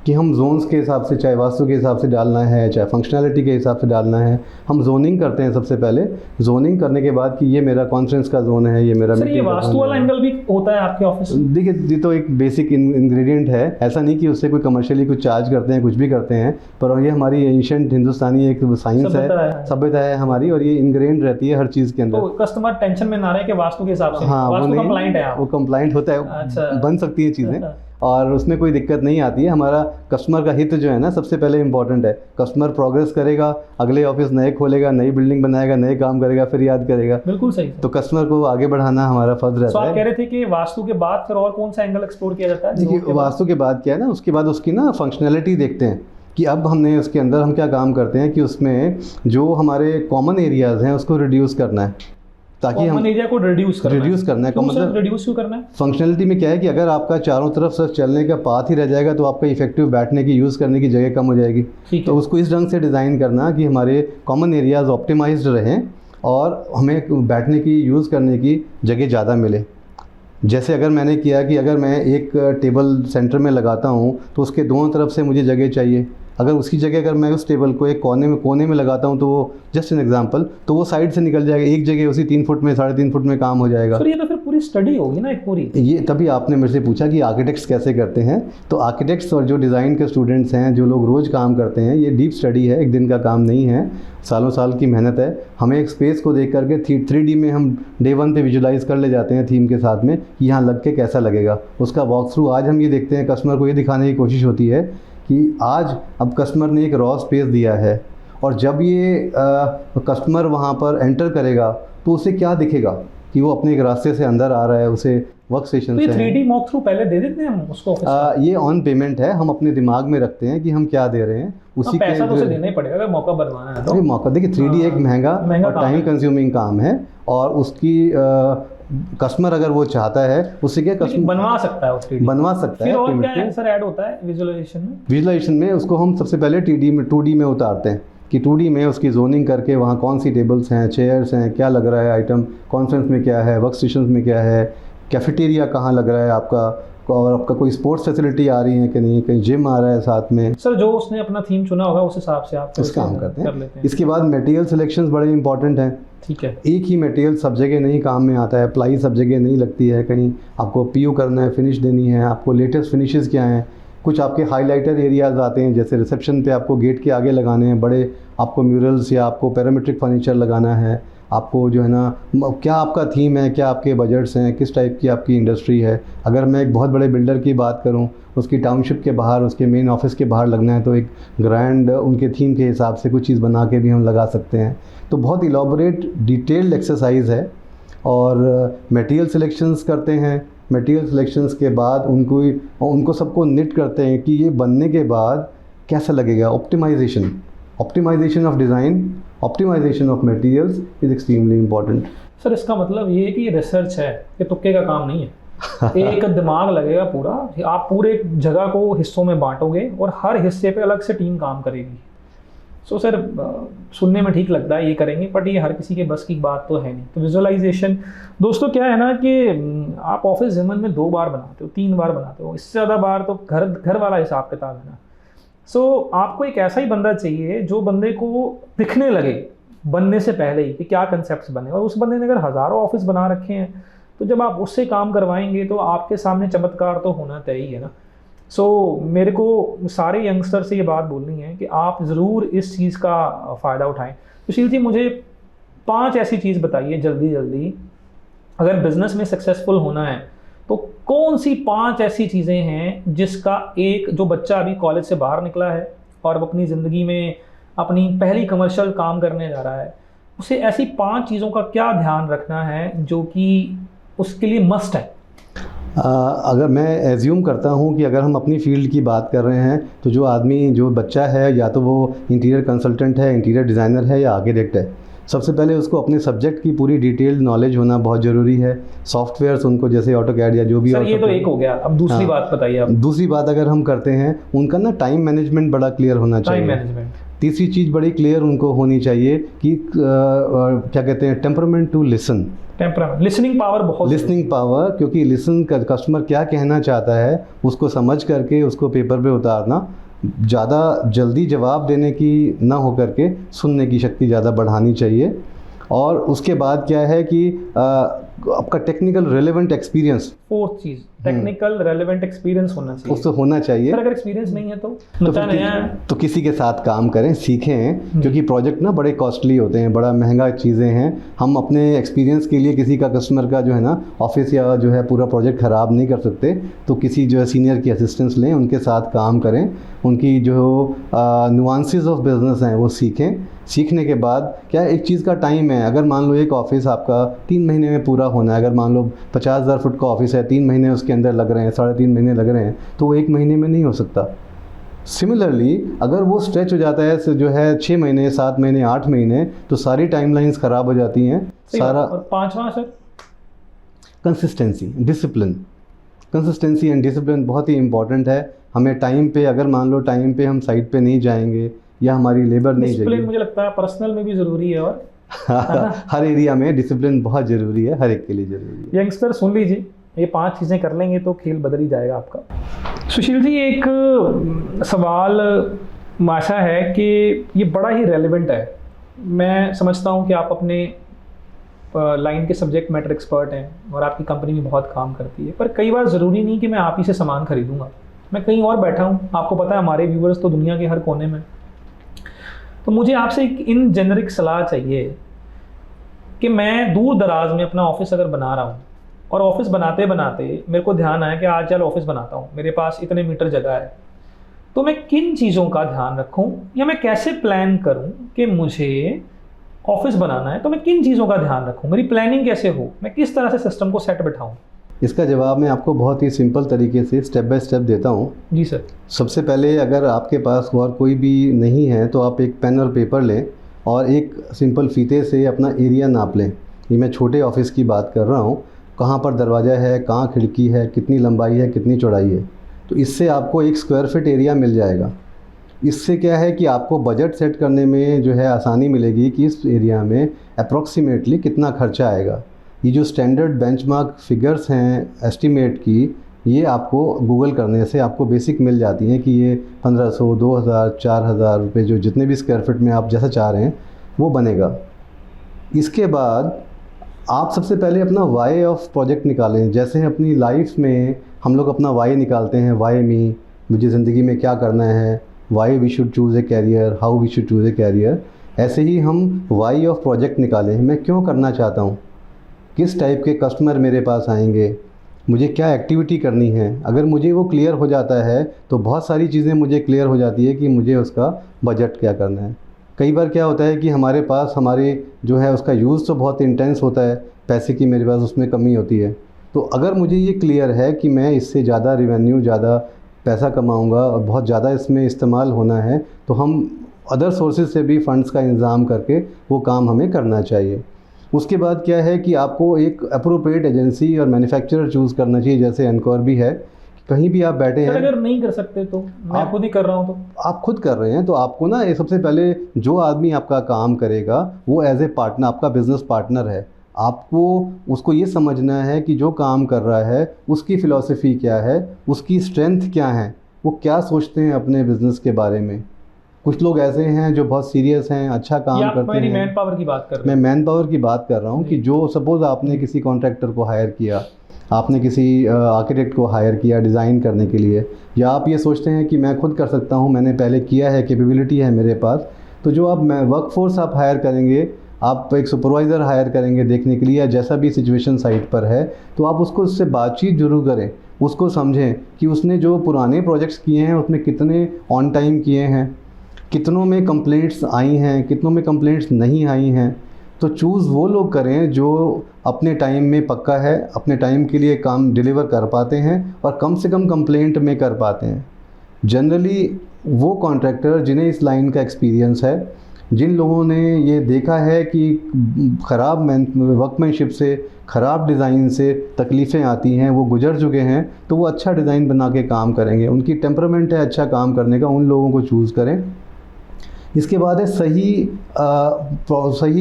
कि हम जोन्स के हिसाब से, चाहे वास्तु के हिसाब से डालना है, चाहे फंक्शनैलिटी के हिसाब से डालना है, हम जोनिंग करते हैं सबसे पहले। जोनिंग करने के बाद कि ये मेरा कॉन्फ्रेंस का जोन है, ये मेरा सर, ये वास्तु वाला एंगल भी होता है आपके ऑफिस में? देखिए, ये तो एक बेसिक इंग्रेडिएंट है, ऐसा नहीं कि उससे कोई कमर्शियली कुछ चार्ज करते हैं, कुछ भी करते हैं, पर ये हमारी एंशिएंट हिंदुस्तानी एक साइंस है, सभ्यता है हमारी, और ये इनग्रेन्ड रहती है हर चीज़ के अंदर। तो कस्टमर टेंशन में ना रहे कि वास्तु के हिसाब से, हाँ, वास्तु कंप्लाइंट है, वो कंप्लाइंट होता है। अच्छा। बन सकती है चीज़ें और उसमें कोई दिक्कत नहीं आती है। हमारा कस्टमर का हित जो है ना, सबसे पहले इंपॉर्टेंट है। कस्टमर प्रोग्रेस करेगा, अगले ऑफिस नए खोलेगा, नई बिल्डिंग बनाएगा, नए काम करेगा, फिर याद करेगा। बिल्कुल सही। तो कस्टमर को आगे बढ़ाना हमारा फर्ज रहता है। आप कह रहे थे कि वास्तु के बाद फिर और कौन सा एंगल एक्सप्लोर किया जाता है? देखिए, वास्तु के बाद क्या है ना, उसके बाद उसकी ना फंक्शनैलिटी देखते हैं कि अब हमने उसके अंदर हम क्या काम करते हैं कि उसमें जो हमारे कॉमन एरियाज़ हैं उसको रिड्यूस करना है, ताकि हम एरिया को रिड्यूस करना है। मतलब रिड्यूस क्यों करना है? फंक्शनलिटी में क्या है कि अगर आपका चारों तरफ सिर्फ चलने का पाथ ही रह जाएगा तो आपका इफेक्टिव बैठने की, यूज़ करने की जगह कम हो जाएगी। तो उसको इस ढंग से डिज़ाइन करना कि हमारे कॉमन एरियाज़ ऑप्टिमाइज्ड रहें और हमें बैठने की, यूज़ करने की जगह ज़्यादा मिले। जैसे अगर मैंने किया कि अगर मैं एक टेबल सेंटर में लगाता हूँ तो उसके दोनों तरफ से मुझे जगह चाहिए। अगर उसकी जगह अगर मैं उस टेबल को एक कोने में लगाता हूँ तो वो जस्ट एन एग्जांपल, तो वो साइड से निकल जाएगा, एक जगह उसी 3 फुट में, 3.5 फुट में काम हो जाएगा। तो ये तो फिर पूरी स्टडी होगी ना एक पूरी। ये तभी आपने मेरे से पूछा कि आर्किटेक्ट्स कैसे करते हैं। तो आर्किटेक्ट्स और जो डिज़ाइन के स्टूडेंट्स हैं, जो लोग रोज़ काम करते हैं, ये डीप स्टडी है, एक दिन का काम नहीं है, सालों साल की मेहनत है। हमें एक स्पेस को देख करके 3D में हम डे 1 पे विजुलाइज़ कर ले जाते हैं थीम के साथ में कि यहाँ लग के कैसा लगेगा। उसका वॉक थ्रू आज हम ये देखते हैं, कस्टमर को ये दिखाने की कोशिश होती है कि आज अब कस्टमर ने एक रॉ स्पेस दिया है और जब ये कस्टमर वहाँ पर एंटर करेगा तो उसे क्या दिखेगा कि वो अपने एक रास्ते से अंदर आ रहा है, उसे वर्क स्टेशन से। 3D वॉक थ्रू पहले दे देते हैं हम उसको? ये ऑन पेमेंट है, हम अपने दिमाग में रखते हैं कि हम क्या दे रहे हैं। उसी पैसा तो उसे देना ही पड़ेगा अगर मौका बनवाना है तो। मौका देखिए, 3D एक महंगा और टाइम कंज्यूमिंग काम है और उसकी कस्टमर अगर वो चाहता है उससे क्या कस्टमर बनवा सकता है, 3D बनवा सकता है। फिर और क्या आंसर ऐड होता है विजुअलाइजेशन में? विजुअलाइजेशन में उसको हम सबसे पहले 2D में उतारते हैं कि 2D में उसकी जोनिंग करके वहाँ कौन सी टेबल्स हैं, चेयर्स हैं, क्या लग रहा है आइटम, कॉन्फ्रेंस में क्या है, वर्क स्टेशन में क्या है, कैफेटेरिया कहाँ लग रहा है आपका, और आपका कोई स्पोर्ट्स फैसिलिटी आ रही है कि नहीं, कहीं जिम आ रहा है साथ में। सर, जो उसने अपना थीम चुना होगा उस हिसाब से आप इस काम करते हैं। इसके बाद मटेरियल सिलेक्शंस बड़े इंपॉर्टेंट हैं। ठीक है, एक ही मटेरियल सब जगह नहीं काम में आता है, प्लाई सब जगह नहीं लगती है, कहीं आपको पीयू करना है, फिनिश देनी है, आपको लेटेस्ट फिनिशेस क्या हैं, कुछ आपके हाइलाइटर एरियाज़ आते हैं, जैसे रिसेप्शन पे आपको गेट के आगे लगाने हैं बड़े, आपको म्यूरल्स या आपको पैरामेट्रिक फर्नीचर लगाना है, आपको जो है ना क्या आपका थीम है, क्या आपके बजट्स हैं, किस टाइप की आपकी इंडस्ट्री है। अगर मैं एक बहुत बड़े बिल्डर की बात करूं, उसकी टाउनशिप के बाहर, उसके मेन ऑफिस के बाहर लगना है, तो एक ग्रैंड उनके थीम के हिसाब से कुछ चीज़ बना के भी हम लगा सकते हैं। तो बहुत इलॉबरेट डिटेल्ड एक्सरसाइज है। और मटेरियल सिलेक्शंस करते हैं, मटेरियल सिलेक्शंस के बाद उनको सबको निट करते हैं कि ये बनने के बाद कैसा लगेगा। Optimization of design, optimization of materials is extremely important. Sir इसका मतलब ये है कि ये रिसर्च है, ये तुक्के का काम नहीं है। एक दिमाग लगेगा पूरा, आप पूरे जगह को हिस्सों में बांटोगे और हर हिस्से पे अलग से टीम काम करेगी। सो सर सुनने में ठीक लगता है ये करेंगे, बट ये हर किसी के बस की बात तो है नहीं। तो विजुअलाइजेशन दोस्तों क्या है ना कि आप ऑफिस ज़मीन में 2 बार बनाते हो, 3 बार बनाते हो, इससे ज़्यादा बार तो घर वाला हिसाब किताब है ना। सो आपको एक ऐसा ही बंदा चाहिए जो बंदे को दिखने लगे बनने से पहले ही कि क्या कंसेप्ट बने। और उस बंदे ने अगर हज़ारों ऑफिस बना रखे हैं तो जब आप उससे काम करवाएंगे तो आपके सामने चमत्कार तो होना तय ही है ना। सो मेरे को सारे यंगस्टर से ये बात बोलनी है कि आप ज़रूर इस चीज़ का फ़ायदा उठाएं। सुशील जी मुझे 5 ऐसी चीज़ बताइए जल्दी, अगर बिज़नेस में सक्सेसफुल होना है तो कौन सी 5 ऐसी चीज़ें हैं जिसका एक जो बच्चा अभी कॉलेज से बाहर निकला है और वो अपनी ज़िंदगी में अपनी पहली कमर्शियल काम करने जा रहा है, उसे ऐसी 5 चीज़ों का क्या ध्यान रखना है जो कि उसके लिए मस्ट है? अगर मैं एज्यूम करता हूँ कि अगर हम अपनी फील्ड की बात कर रहे हैं तो जो बच्चा है या तो वो इंटीरियर कंसल्टेंट है, इंटीरियर डिज़ाइनर है या आर्किटेक्ट है, सबसे पहले उसको अपने सब्जेक्ट की पूरी डिटेल्ड नॉलेज होना बहुत ज़रूरी है। सॉफ्टवेयर्स उनको जैसे ऑटोकैड या जो भी। सर ये तो एक हो गया, अब दूसरी बात बताइए आप। दूसरी बात अगर हम करते हैं, उनका ना टाइम मैनेजमेंट बड़ा क्लियर होना चाहिए। Time management. तीसरी चीज़ बड़ी क्लियर उनको होनी चाहिए कि क्या कहते हैं, temperament to listen. Listening power बहुत, लिसनिंग पावर, क्योंकि लिसन कर कस्टमर क्या कहना चाहता है उसको समझ करके उसको पेपर पे उतारना, ज़्यादा जल्दी जवाब देने की ना हो करके सुनने की शक्ति ज़्यादा बढ़ानी चाहिए। और उसके बाद क्या है कि आपका टेक्निकल रेलेवेंट एक्सपीरियंस। 4th चीज़ टेक्निकल रेलेवेंट एक्सपीरियंस होना चाहिए। उसको होना चाहिए। सर अगर एक्सपीरियंस नहीं है तो किसी के साथ काम करें, सीखें, क्योंकि प्रोजेक्ट ना बड़े कॉस्टली होते हैं, बड़ा महंगा चीज़ें हैं। हम अपने एक्सपीरियंस के लिए किसी का कस्टमर का जो है ना ऑफिस या जो है पूरा प्रोजेक्ट ख़राब नहीं कर सकते। तो किसी जो है सीनियर की असिस्टेंस लें, उनके साथ काम करें, उनकी जो नुआंसेस ऑफ बिज़नेस हैं वो सीखें। सीखने के बाद क्या एक चीज़ का टाइम है। अगर मान लो एक ऑफ़िस आपका 3 महीने में पूरा होना है, अगर मान लो 50,000 फुट का ऑफ़िस है, 3 महीने उसके अंदर लग रहे हैं, 3.5 महीने लग रहे हैं, तो वो 1 महीने में नहीं हो सकता। सिमिलरली अगर वो स्ट्रेच हो जाता है जो है 6 महीने, 7 महीने, 8 महीने, तो सारी टाइमलाइंस ख़राब हो जाती हैं। सारा। 5वां sir, consistency, discipline. Consistency and discipline बहुत ही इंपॉर्टेंट है। हमें टाइम पे, अगर मान लो टाइम पे हम साइट पे नहीं जाएंगे या हमारी लेबर नहीं जाएगी, डिसिप्लिन मुझे लगता है पर्सनल में भी ज़रूरी है। और हर एरिया में डिसिप्लिन बहुत ज़रूरी है, हर एक के लिए ज़रूरी है। यंगस्टर सुन लीजिए, ये 5 चीज़ें कर लेंगे तो खेल बदल ही जाएगा आपका। सुशील जी एक सवाल ऐसा है कि ये बड़ा ही रेलेवेंट है। मैं समझता हूँ कि आप अपने लाइन के सब्जेक्ट मैटर एक्सपर्ट हैं और आपकी कंपनी भी बहुत काम करती है, पर कई बार ज़रूरी नहीं कि मैं आप ही से सामान खरीदूँगा, मैं कहीं और बैठा हूँ। आपको पता है हमारे व्यूवर्स तो दुनिया के हर कोने में। तो मुझे आपसे एक इन जेनरिक सलाह चाहिए कि मैं दूर दराज में अपना ऑफिस अगर बना रहा हूँ और ऑफिस बनाते बनाते मेरे को ध्यान आया कि आज चल ऑफिस बनाता हूँ, मेरे पास इतने मीटर जगह है, तो मैं किन चीज़ों का ध्यान रखूँ या मैं कैसे प्लान करूँ कि मुझे ऑफिस बनाना है तो मैं किन चीज़ों का ध्यान रखूँ, मेरी प्लानिंग कैसे हो, मैं किस तरह से सिस्टम को सेट बिठाऊँ? इसका जवाब मैं आपको बहुत ही सिंपल तरीके से स्टेप बाय स्टेप देता हूँ। जी सर। सबसे पहले अगर आपके पास और कोई भी नहीं है तो आप एक पेन और पेपर लें और एक सिंपल फीते से अपना एरिया नाप लें। ये मैं छोटे ऑफिस की बात कर रहा हूँ। कहाँ पर दरवाज़ा है, कहाँ खिड़की है, कितनी लंबाई है, कितनी चौड़ाई है, तो इससे आपको 1 स्क्वायर फीट एरिया मिल जाएगा। इससे क्या है कि आपको बजट सेट करने में जो है आसानी मिलेगी कि इस एरिया में अप्रॉक्सीमेटली कितना खर्चा आएगा। ये जो स्टैंडर्ड बेंचमार्क फिगर्स हैं एस्टीमेट की, ये आपको गूगल करने से आपको बेसिक मिल जाती हैं कि ये 1500, 2000, 4000 रुपये जो जितने भी स्क्वायर फीट में आप जैसा चाह रहे हैं वो बनेगा। इसके बाद आप सबसे पहले अपना वाई ऑफ प्रोजेक्ट निकालें। जैसे अपनी लाइफ में हम लोग अपना वाई निकालते हैं, वाई मी, मुझे ज़िंदगी में क्या करना है, why we should choose a career, how we should choose a career. ऐसे ही हम वाई ऑफ प्रोजेक्ट निकालें, मैं क्यों करना चाहता हूँ, किस टाइप के कस्टमर मेरे पास आएंगे, मुझे क्या एक्टिविटी करनी है। अगर मुझे वो क्लियर हो जाता है तो बहुत सारी चीज़ें मुझे क्लियर हो जाती है कि मुझे उसका बजट क्या करना है। कई बार क्या होता है कि हमारे पास हमारे जो है उसका यूज़ तो बहुत इंटेंस होता है, पैसे की मेरे पास उसमें कमी होती है। तो अगर मुझे ये क्लियर है कि मैं इससे ज़्यादा रिवेन्यू, ज़्यादा पैसा कमाऊंगा और बहुत ज़्यादा इसमें इस्तेमाल होना है, तो हम अदर सोर्सेज से भी फ़ंड्स का इंतज़ाम करके वो काम हमें करना चाहिए। उसके बाद क्या है कि आपको एक अप्रोप्रिएट एजेंसी और मैन्युफैक्चरर चूज़ करना चाहिए, जैसे एनकॉर भी है। कहीं भी आप बैठे हैं, अगर नहीं कर सकते तो मैं खुद ही कर रहा हूँ, तो आप खुद कर रहे हैं तो आपको ना ये सबसे पहले जो आदमी आपका काम करेगा वो एज ए पार्टनर, आपका बिजनेस पार्टनर है। आपको उसको ये समझना है कि जो काम कर रहा है उसकी फ़िलॉसफी क्या है, उसकी स्ट्रेंथ क्या है, वो क्या सोचते हैं अपने बिज़नेस के बारे में। कुछ लोग ऐसे हैं जो बहुत सीरियस हैं, अच्छा काम करते हैं। मैन पावर की बात कर रहे मैं मैन पावर की बात कर रहा हूँ कि जो सपोज़ आपने किसी कॉन्ट्रैक्टर को हायर किया, आपने किसी आर्किटेक्ट को हायर किया डिज़ाइन करने के लिए, या आप ये सोचते हैं कि मैं खुद कर सकता हूँ, मैंने पहले किया है, कैपेबिलिटी है मेरे पास, तो जो आप वर्कफोर्स आप हायर करेंगे, आप एक सुपरवाइज़र हायर करेंगे देखने के लिए, या जैसा भी सिचुएशन साइट पर है, तो आप उसको उससे बातचीत ज़रूर करें, उसको समझें कि उसने जो पुराने प्रोजेक्ट्स किए हैं उसमें कितने ऑन टाइम किए हैं, कितनों में कंप्लेंट्स आई हैं, कितनों में कंप्लेंट्स नहीं आई हैं। तो चूज़ वो लोग करें जो अपने टाइम में पक्का है, अपने टाइम के लिए काम डिलीवर कर पाते हैं और कम से कम कंप्लेंट में कर पाते हैं। जनरली वो कॉन्ट्रैक्टर जिन्हें इस लाइन का एक्सपीरियंस है, जिन लोगों ने ये देखा है कि ख़राब वर्कमैनशिप से, ख़राब डिज़ाइन से तकलीफ़ें आती हैं, वो गुजर चुके हैं, तो वो अच्छा डिज़ाइन बना के काम करेंगे। उनकी टेम्परामेंट है अच्छा काम करने का, उन लोगों को चूज़ करें। इसके बाद है सही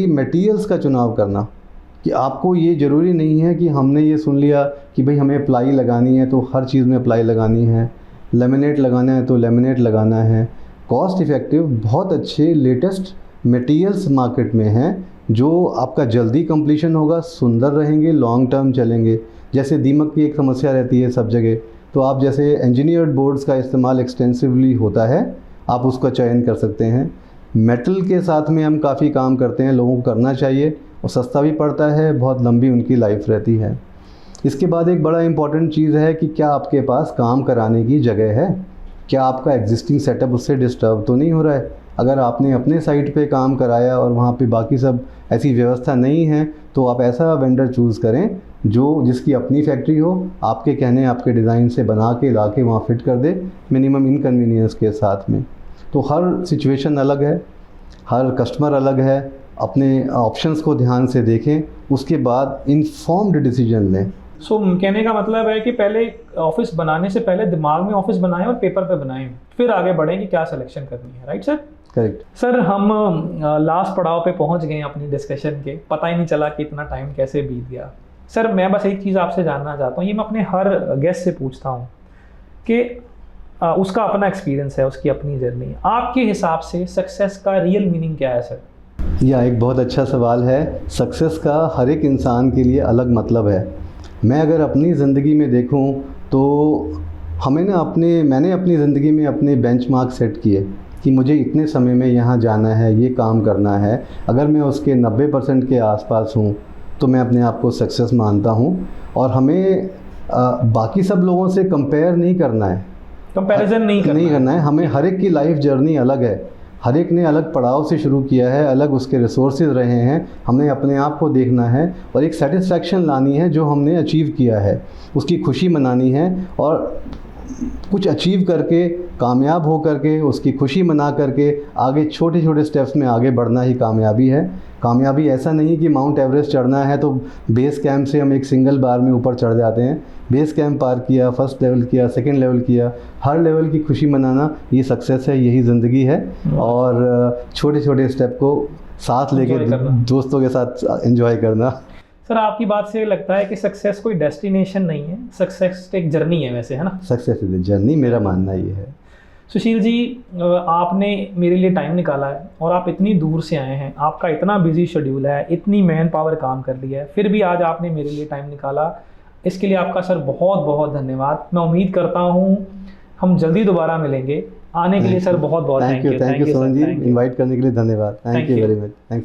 मटेरियल्स का चुनाव करना, कि आपको ये ज़रूरी नहीं है कि हमने ये सुन लिया कि भाई हमें प्लाई लगानी है तो हर चीज़ में प्लाई लगानी है, लेमिनेट लगाना है तो लेमिनेट लगाना है। कॉस्ट इफ़ेक्टिव बहुत अच्छे लेटेस्ट मटेरियल्स मार्केट में हैं जो आपका जल्दी कंप्लीशन होगा, सुंदर रहेंगे, लॉन्ग टर्म चलेंगे। जैसे दीमक की एक समस्या रहती है सब जगह, तो आप जैसे इंजीनियर्ड बोर्ड्स का इस्तेमाल एक्सटेंसिवली होता है, आप उसका चयन कर सकते हैं। मेटल के साथ में हम काफ़ी काम करते हैं, लोगों को करना चाहिए, और सस्ता भी पड़ता है, बहुत लंबी उनकी लाइफ रहती है। इसके बाद एक बड़ा इम्पॉर्टेंट चीज़ है कि क्या आपके पास काम कराने की जगह है, क्या आपका एग्जिस्टिंग सेटअप उससे डिस्टर्ब तो नहीं हो रहा है। अगर आपने अपने साइट पे काम कराया और वहाँ पे बाकी सब ऐसी व्यवस्था नहीं है, तो आप ऐसा वेंडर चूज़ करें जिसकी अपनी फैक्ट्री हो, आपके कहने आपके डिज़ाइन से बना के ला के वहाँ फिट कर दे, मिनिमम इनकन्वीनियंस के साथ में। तो हर सिचुएशन अलग है, हर कस्टमर अलग है, अपने ऑप्शंस को ध्यान से देखें, उसके बाद इन्फॉर्म्ड डिसीजन लें। सो कहने का मतलब है कि पहले ऑफिस बनाने से पहले दिमाग में ऑफिस बनाएं और पेपर पे बनाएं, फिर आगे बढ़ें कि क्या सिलेक्शन करनी है। Right sir? करेक्ट सर, हम लास्ट पड़ाव पे पहुंच गए अपनी डिस्कशन के, पता ही नहीं चला कि इतना टाइम कैसे बीत गया। सर, मैं बस एक चीज़ आपसे जानना चाहता हूँ, ये मैं अपने हर गेस्ट से पूछता हूँ कि उसका अपना एक्सपीरियंस है, उसकी अपनी जर्नी। आपके हिसाब से सक्सेस का रियल मीनिंग क्या है सर? यह एक बहुत अच्छा सवाल है। सक्सेस का हर एक इंसान के लिए अलग मतलब है। मैं अगर अपनी ज़िंदगी में देखूं तो मैंने अपनी ज़िंदगी में अपने बेंचमार्क सेट किए कि मुझे इतने समय में यहाँ जाना है, ये काम करना है। अगर मैं उसके 90% के आसपास हूँ तो मैं अपने आप को सक्सेस मानता हूँ। और हमें बाकी सब लोगों से कंपेयर नहीं करना है, कंपैरिजन नहीं करना है। हमें हर एक की लाइफ जर्नी अलग है, हर एक ने अलग पड़ाव से शुरू किया है, अलग उसके रिसोर्सेज रहे हैं। हमने अपने आप को देखना है और एक सेटिस्फैक्शन लानी है जो हमने अचीव किया है, उसकी खुशी मनानी है। और कुछ अचीव करके, कामयाब हो करके, उसकी खुशी मना करके आगे छोटे छोटे स्टेप्स में आगे बढ़ना ही कामयाबी है। कामयाबी ऐसा नहीं कि माउंट एवरेस्ट चढ़ना है तो बेस कैंप से हम एक सिंगल बार में ऊपर चढ़ जाते हैं। बेस कैंप पार किया, फर्स्ट लेवल किया, सेकंड लेवल किया, हर लेवल की खुशी मनाना, ये सक्सेस है, यही ज़िंदगी है। और छोटे छोटे स्टेप को साथ लेके दोस्तों के साथ एंजॉय करना। सर, आपकी बात से लगता है कि सक्सेस कोई डेस्टिनेशन नहीं है, सक्सेस एक जर्नी है वैसे, है ना? सक्सेस इज ए जर्नी, मेरा मानना ये है। सुशील जी, आपने मेरे लिए टाइम निकाला है और आप इतनी दूर से आए हैं, आपका इतना बिजी शेड्यूल है, इतनी मैन पावर काम कर लिया है, फिर भी आज आपने मेरे लिए टाइम निकाला, इसके लिए आपका सर बहुत बहुत धन्यवाद। मैं उम्मीद करता हूँ हम जल्दी दोबारा मिलेंगे आने के लिए सर बहुत बहुत thank you thank you Sohan ji, thank you. इनवाइट करने के लिए धन्यवाद। Thank Thank you you. Very much. Thank